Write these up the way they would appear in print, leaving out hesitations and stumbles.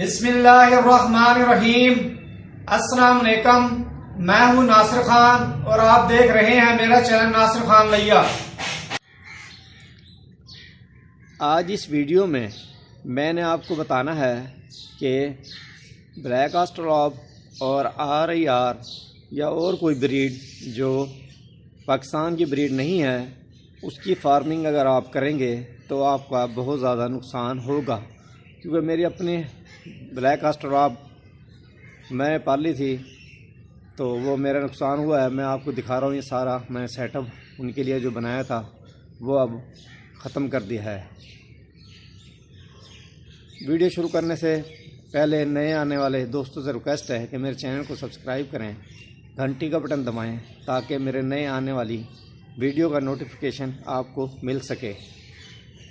बिस्मिल्लाहिर्रहमानिर्रहीम। अस्सलाम वालेकुम। मैं हूं नासिर खान और आप देख रहे हैं मेरा चैनल नासिर खान लैया। आज इस वीडियो में मैंने आपको बताना है कि ब्लैक ऑस्ट्रोलॉब और RIR या और कोई ब्रीड जो पाकिस्तान की ब्रीड नहीं है उसकी फार्मिंग अगर आप करेंगे तो आपका बहुत ज़्यादा नुकसान होगा, क्योंकि मेरी अपनी ब्लैक ऑस्ट्रोलॉब मैं पाली थी तो वो मेरा नुकसान हुआ है। मैं आपको दिखा रहा हूँ, ये सारा मैंने सेटअप उनके लिए जो बनाया था वो अब ख़त्म कर दिया है। वीडियो शुरू करने से पहले नए आने वाले दोस्तों से रिक्वेस्ट है कि मेरे चैनल को सब्सक्राइब करें, घंटी का बटन दबाएं ताकि मेरे नए आने वाली वीडियो का नोटिफिकेशन आपको मिल सके।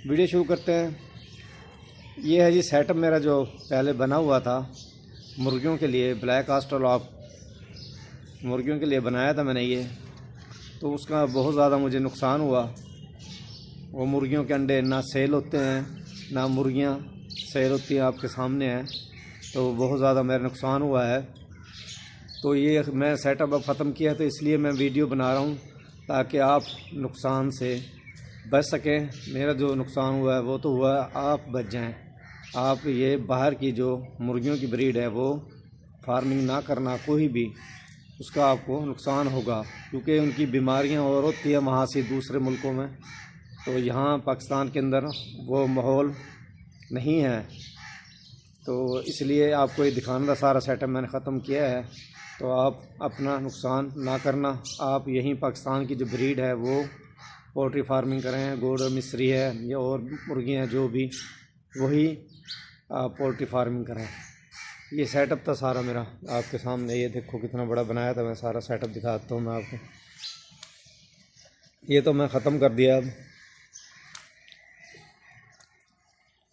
वीडियो शुरू करते हैं। ये है जी सेटअप मेरा जो पहले बना हुआ था मुर्गियों के लिए, ब्लैक ऑस्ट्रोलॉब मुर्गियों के लिए बनाया था मैंने ये, तो उसका बहुत ज़्यादा मुझे नुकसान हुआ। वो मुर्गियों के अंडे ना सेल होते हैं ना मुर्गियाँ सेल होती हैं, आपके सामने है, तो बहुत ज़्यादा मेरा नुकसान हुआ है। तो ये मैं सेटअप अब ख़त्म किया, तो इसलिए मैं वीडियो बना रहा हूँ ताकि आप नुकसान से बच सकें। मेरा जो नुकसान हुआ है वो तो हुआ है, आप बच जाएं। आप ये बाहर की जो मुर्गियों की ब्रीड है वो फार्मिंग ना करना, कोई भी उसका आपको नुकसान होगा, क्योंकि उनकी बीमारियां और होती है वहाँ से दूसरे मुल्कों में, तो यहाँ पाकिस्तान के अंदर वो माहौल नहीं है। तो इसलिए आपको ये दिखाने का सारा सेटअप मैंने ख़त्म किया है। तो आप अपना नुकसान ना करना, आप यहीं पाकिस्तान की जो ब्रीड है वो पोल्ट्री फार्मिंग करें, गोड़ मिस्री है या और मुर्गी हैं जो भी, वही आप पोल्ट्री फार्मिंग करें। ये सेटअप था सारा मेरा आपके सामने, ये देखो कितना बड़ा बनाया था। मैं सारा सेटअप दिखाता हूँ मैं आपको। ये तो मैं ख़त्म कर दिया। अब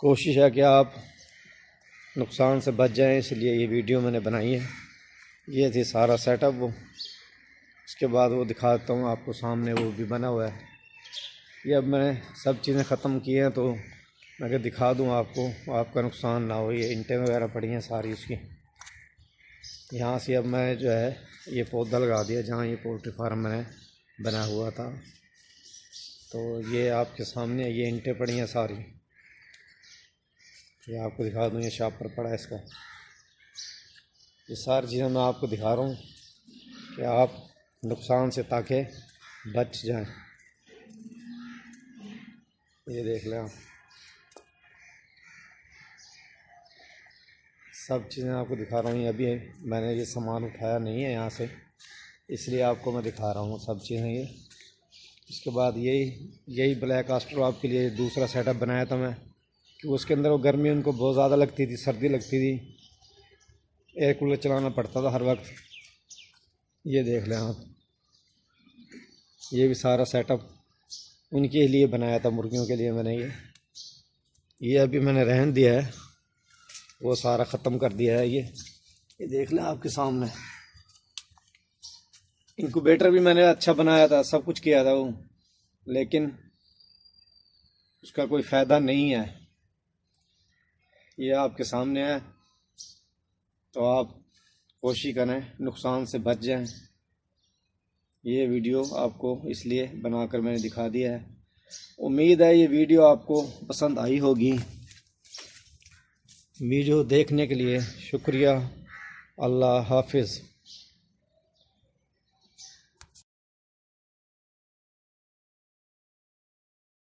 कोशिश है कि आप नुकसान से बच जाएं, इसलिए ये वीडियो मैंने बनाई है। ये थी सारा सेटअप वो, उसके बाद वो दिखाता हूँ आपको सामने, वो भी बना हुआ है। ये अब मैंने सब चीज़ें ख़त्म की हैं तो मैं क्या दिखा दूँ आपको, आपका नुकसान ना हो। ये ईंटें वगैरह पड़ी हैं सारी उसकी। यहाँ से अब मैं जो है ये पौधा लगा दिया जहाँ ये पोल्ट्री फार्म मैंने बना हुआ था। तो ये आपके सामने ये ईंटें पड़ी हैं सारी, ये आपको दिखा दूँ। ये शापर पड़ा है इसका। ये सारी चीज़ें मैं आपको दिखा रहा हूँ कि आप नुकसान से ताकि बच जाएं। ये देख लें आप, सब चीज़ें आपको दिखा रहा हूँ। अभी मैंने ये सामान उठाया नहीं है यहाँ से, इसलिए आपको मैं दिखा रहा हूँ सब चीज़ें ये। इसके बाद यही ब्लैक ऑस्ट्रोलॉब के लिए दूसरा सेटअप बनाया था मैं, कि उसके अंदर वो गर्मी उनको बहुत ज़्यादा लगती थी, सर्दी लगती थी, एयर कूलर चलाना पड़ता था हर वक्त। ये देख लें आप, ये भी सारा सेटअप उनके लिए बनाया था, मुर्गियों के लिए मैंने ये अभी मैंने रहन दिया है, वो सारा ख़त्म कर दिया है। ये देख लें आपके सामने। इंक्यूबेटर भी मैंने अच्छा बनाया था, सब कुछ किया था वो, लेकिन उसका कोई फ़ायदा नहीं है। ये आपके सामने है, तो आप कोशिश करें नुकसान से बच जाएं। ये वीडियो आपको इसलिए बनाकर मैंने दिखा दिया है। उम्मीद है ये वीडियो आपको पसंद आई होगी। वीडियो देखने के लिए शुक्रिया। अल्लाह हाफिज़।